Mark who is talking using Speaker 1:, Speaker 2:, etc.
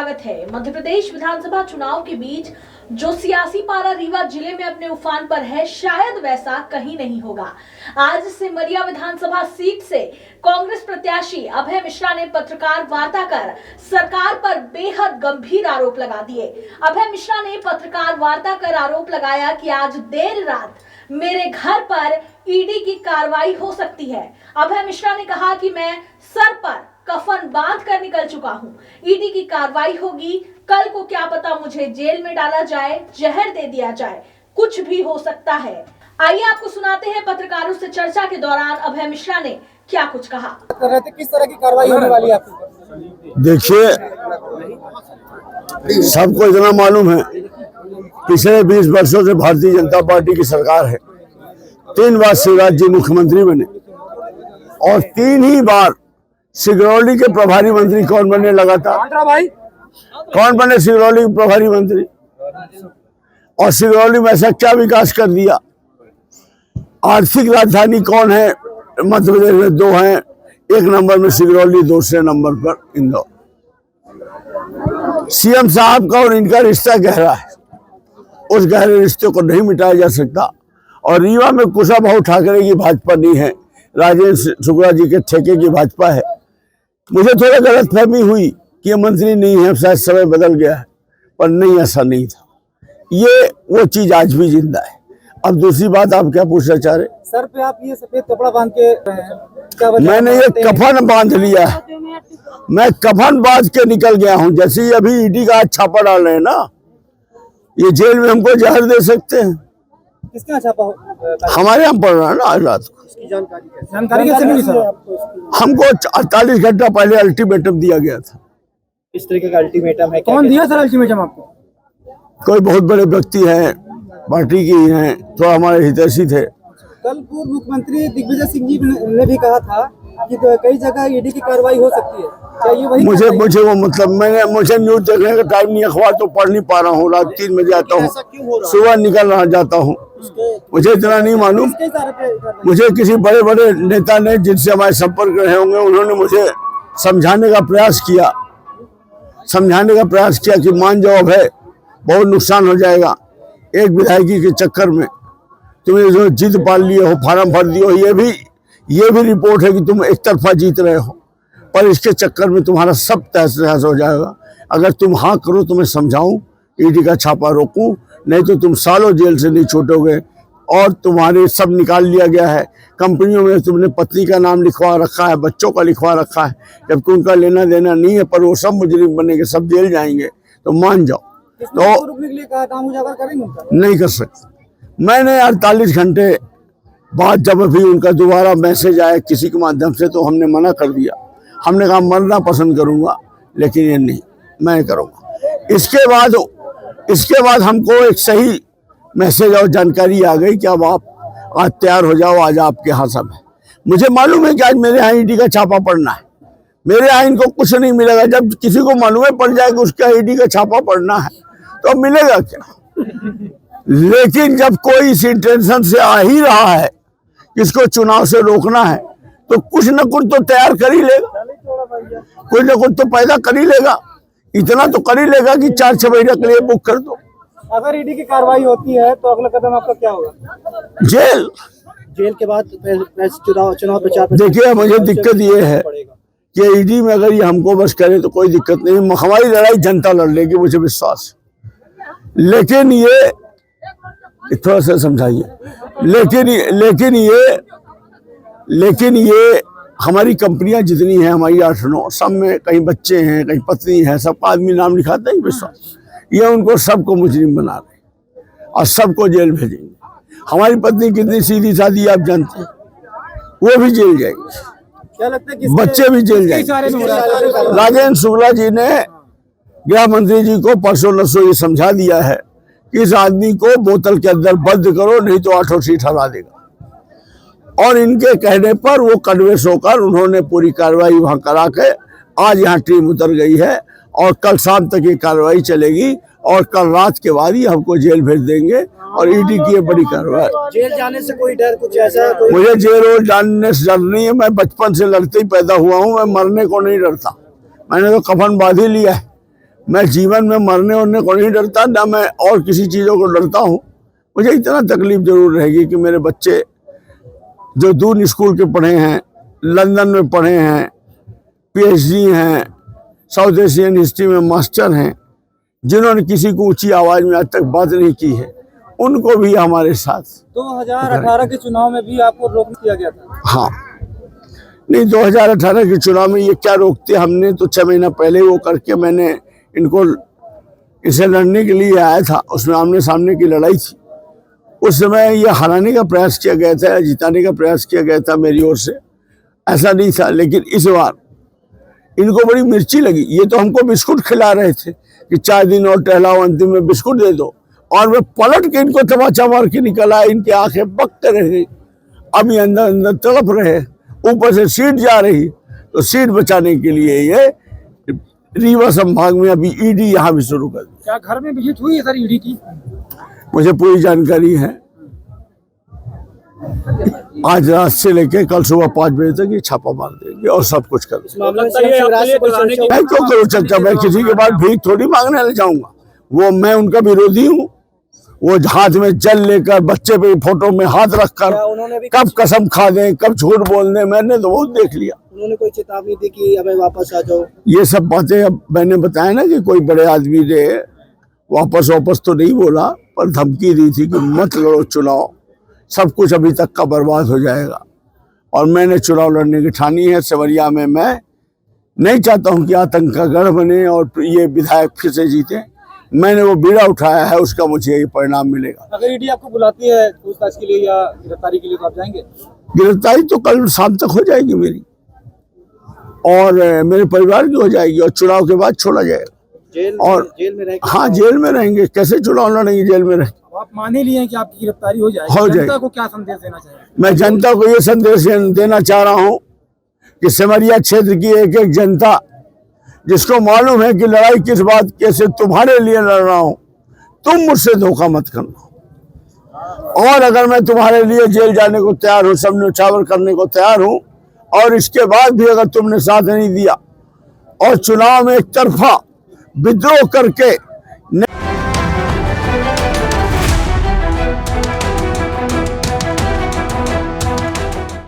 Speaker 1: स्वागत है। मध्य प्रदेश विधानसभा चुनाव के बीच जो सियासी पारा रीवा जिले में अपने उफान पर है, शायद वैसा कहीं नहीं होगा। आज सिमरिया विधानसभा सीट से कांग्रेस प्रत्याशी अभय मिश्रा ने पत्रकार वार्ता कर सरकार पर बेहद गंभीर आरोप लगा दिए। अभय मिश्रा ने पत्रकार वार्ता कर आरोप लगाया कि आज देर रात मेरे घर पर ईडी की कार्रवाई हो सकती है। अभय मिश्रा ने कहा कि मैं सर पर कफन बांध कर निकल चुका हूं, ईडी की कार्रवाई होगी, कल को क्या पता मुझे जेल में डाला जाए, जहर दे दिया जाए, कुछ भी हो सकता है। आइए आपको सुनाते हैं पत्रकारों से चर्चा के दौरान अभय मिश्रा ने क्या कुछ कहा।
Speaker 2: किस तरह की कार्रवाई होने वाली है आपकी?
Speaker 3: देखिए, सबको इतना मालूम है, पिछले 20 वर्षों से भारतीय जनता पार्टी की सरकार है। 3 बार शिवराज जी मुख्यमंत्री बने और 3 ही बार सिगरौली के प्रभारी मंत्री कौन बने लगातार? कौन बने सिगरौली के प्रभारी मंत्री? और सिगरौली में ऐसा क्या विकास कर दिया? आर्थिक राजधानी कौन है मध्य प्रदेश में? 2 हैं, 1 नंबर में सिगरौली, दूसरे नंबर पर इंदौर। सीएम साहब का और इनका रिश्ता गहरा है, उस गहरे रिश्ते को नहीं मिटाया जा सकता। और रीवा में कुशाभाऊ ठाकरे की भाजपा नहीं है, राजेंद्र शुक्ला जी के ठेके की भाजपा है। मुझे थोड़ा गलतफहमी हुई कि ये मंत्री नहीं है, शायद समय बदल गया है, पर नहीं, ऐसा नहीं था। ये वो चीज आज भी जिंदा है। अब दूसरी बात आप क्या पूछना चाह रहे?
Speaker 2: सर पे आप ये सफेद कपड़ा बांध के क्या
Speaker 3: मैंने ये कफन बांध लिया है, मैं कफन बांध के निकल गया हूँ। जैसे ही अभी ईडी का छापा डाल रहे हैं ना, ये जेल में हमको जहर दे सकते हैं।
Speaker 2: किसके यहाँ छापा
Speaker 3: हमारे यहाँ पड़ रहा है ना आज रात को।
Speaker 2: जानकारी कैसे मिली सर?
Speaker 3: हमको 48 घंटा पहले अल्टीमेटम दिया गया था।
Speaker 2: इस तरीके का अल्टीमेटम है? कौन दिया सर अल्टीमेटम आपको?
Speaker 3: कोई बहुत बड़े व्यक्ति हैं, पार्टी की हैं, तो हमारे हितैषी थे।
Speaker 2: कल पूर्व मुख्यमंत्री दिग्विजय सिंह जी ने भी कहा था कि कई जगह ईडी की कार्रवाई हो सकती है। क्या ये वही? मुझे
Speaker 3: वो मतलब मुझे न्यूज देखने का टाइम नहीं, अखबार तो पढ़ नहीं पा रहा हूँ। रात 3 बजे आता हूँ, सुबह निकल रहा जाता हूँ। मुझे इतना नहीं मालूम। मुझे किसी बड़े बड़े नेता ने, जिनसे हमारे संपर्क रहे होंगे, उन्होंने मुझे समझाने का प्रयास किया कि मान जाओ भाई, बहुत नुकसान हो जाएगा। एक विधायकी के चक्कर में तुमने जो जिद पाल लिए हो, फार्म भर दिए हो, ये भी रिपोर्ट है कि तुम एक तरफा जीत रहे हो, पर इसके चक्कर में तुम्हारा सब तहस नहस हो जाएगा। अगर तुम हाँ करो तो मैं समझाऊं, ईडी का छापा रोकूं, नहीं तो तुम सालों जेल से नहीं छूटोगे। और तुम्हारे सब निकाल लिया गया है। कंपनियों में तुमने पत्नी का नाम लिखवा रखा है, बच्चों का लिखवा रखा है, जबकि उनका लेना देना नहीं है, पर वो सब मुजरिम बनेंगे, सब जेल जाएंगे। तो मान जाओ। तो
Speaker 2: रुकने के लिए कहा, काम उजागर करेंगे उनका?
Speaker 3: नहीं कर सकते। मैंने 48 घंटे बाद जब अभी उनका दोबारा मैसेज आया किसी के माध्यम से, तो हमने मना कर दिया। हमने कहा मरना पसंद करूंगा, लेकिन ये नहीं, मैं करूंगा। इसके बाद हमको एक सही मैसेज और जानकारी आ गई कि अब आप आज तैयार हो जाओ, आज आपके यहाँ सब है। मुझे मालूम है कि आज मेरे यहाँ ईडी का छापा पड़ना है। मेरे यहाँ इनको कुछ नहीं मिलेगा। जब किसी को मालूम पड़ जाएगा उसका ईडी का छापा पड़ना है, तो अब मिलेगा क्या? लेकिन जब कोई इस इंटेंशन से आ ही रहा है इसको चुनाव से रोकना है, तो कुछ न कुछ तो तैयार कर ही लेगा, कुछ न कुछ तो पैदा कर ही लेगा। इतना तो कर ही लेगा कि 4-6 महीने के लिए बुक कर दो।
Speaker 2: अगर ईडी की कार्रवाई होती है तो अगला कदम आपका क्या होगा?
Speaker 3: जेल
Speaker 2: के बाद चुनाव प्रचार?
Speaker 3: देखिए, मुझे दिक्कत ये है कि ईडी में अगर ये हमको बस करे तो कोई दिक्कत नहीं, हमारी लड़ाई जनता लड़ लेगी, मुझे विश्वास है। लेकिन ये थोड़ा सा समझाइए। लेकिन ये हमारी कंपनियां जितनी हैं, हमारी 8-9, सब में कहीं बच्चे हैं, कहीं पत्नी है, सबका आदमी नाम लिखाता है विश्वास। ये उनको सबको मुजरिम बना रहे और सबको जेल भेजेंगे। हमारी पत्नी कितनी सीधी सादी आप जानते हैं, वो भी जेल जाएगी।
Speaker 2: क्या लगता है
Speaker 3: बच्चे भी जेल जाएंगे। राजेंद्र शुक्ला जी ने गृह मंत्री जी को परसों नसों ये समझा दिया है कि इस आदमी को बोतल के अंदर बंद करो, नहीं तो 8 सीट हरा देगा। और इनके कहने पर वो कन्वेंस होकर उन्होंने पूरी कार्रवाई वहां करा के आज यहाँ टीम उतर गई है और कल शाम तक ये कार्रवाई चलेगी और कल रात के बाद ही हमको जेल भेज देंगे। और ईडी की बड़ी कार्रवाई।
Speaker 2: जेल जाने से कोई डर, कुछ ऐसा?
Speaker 3: मुझे जेल जाने से डर नहीं है। मैं बचपन से लड़ते ही पैदा हुआ हूँ, मैं मरने को नहीं डरता। मैंने तो कफन बांध ही लिया है। मैं जीवन में मरने उरने को नहीं डरता, ना मैं और किसी चीज़ों को डरता हूँ। मुझे इतना तकलीफ जरूर रहेगी कि मेरे बच्चे जो दूर स्कूल के पढ़े हैं, लंदन में पढ़े हैं, पीएचडी हैं, साउथ एशियन हिस्ट्री में मास्टर हैं, जिन्होंने किसी को ऊंची आवाज़ में आज तक बात नहीं की है, उनको भी हमारे साथ।
Speaker 2: 2018 के चुनाव में भी आपको रोक किया गया था।
Speaker 3: हाँ, नहीं 2018 के चुनाव में ये क्या रोकते, हमने तो 6 महीना पहले वो करके मैंने इनको इसे लड़ने के लिए आया था, उसमें आमने सामने की लड़ाई थी। उस समय ये हराने का प्रयास किया गया था, जिताने का प्रयास किया गया था मेरी ओर से, ऐसा नहीं था। लेकिन इस बार इनको बड़ी मिर्ची लगी। ये तो हमको बिस्कुट खिला रहे थे कि 4 दिन और टहलाओ, अंतिम में बिस्कुट दे दो, और मैं पलट के इनको तमाचा मार के निकल आया। इनकी आंखें बक कर रही, अभी अंदर अंदर तड़प रहे, ऊपर से सीट जा रही, तो सीट बचाने के लिए ये रीवा संभाग में अभी ईडी यहाँ भी शुरू कर दी।
Speaker 2: क्या घर में विजिट हुई है सर ईडी की?
Speaker 3: मुझे पूरी जानकारी है। आज रात से लेके कल सुबह 5 बजे तक ये छापा मार देंगे और सब कुछ कर देंगे। मैं क्यों करूँ चर्चा? मैं किसी के बाद भीख थोड़ी मांगने ले जाऊंगा। वो मैं उनका विरोधी हूँ। वो हाथ में जल लेकर, बच्चे पे फोटो में हाथ रखकर कब कसम खा दें, कब झूठ बोल दें, मैंने तो बहुत देख लिया।
Speaker 2: उन्होंने कोई चेतावनी दी कि हमें वापस आ जाओ?
Speaker 3: ये सब बातें अब मैंने बताया ना कि कोई बड़े आदमी ने वापस तो नहीं बोला, पर धमकी दी थी कि मत लड़ो चुनाव, सब कुछ अभी तक का बर्बाद हो जाएगा। और मैंने चुनाव लड़ने की ठानी है। सेमरिया में मैं नहीं चाहता हूं कि आतंक का गढ़ बने और ये विधायक फिर से जीते। मैंने वो बीड़ा उठाया है, उसका मुझे ये परिणाम मिलेगा।
Speaker 2: अगर ईडी आपको बुलाती है पूछताछ के लिए या गिरफ्तारी के लिए तो आप जाएंगे?
Speaker 3: गिरफ्तारी तो कल शाम तक हो जाएगी मेरी, और मेरे परिवार की हो जाएगी, और चुनाव के बाद छोड़ा जाएगा।
Speaker 2: जेल में रहेंगे?
Speaker 3: हाँ, जेल में रहेंगे। कैसे चुनाव लड़ेंगे जेल में रह?
Speaker 2: आप मान ही लिए हैं कि आपकी गिरफ्तारी हो जाएगी। जनता को क्या संदेश देना चाहिए?
Speaker 3: मैं जनता को ये संदेश देना चाह रहा हूँ कि सेमरिया क्षेत्र की एक एक जनता जिसको मालूम है कि लड़ाई किस बात कैसे तुम्हारे लिए लड़ रहा हूँ, तुम मुझसे धोखा मत करना। और अगर मैं तुम्हारे लिए जेल जाने को तैयार हूँ, सब न्यौछावर करने को तैयार हूँ, और इसके बाद भी अगर तुमने साथ नहीं दिया और चुनाव में एक तरफा विद्रोह करके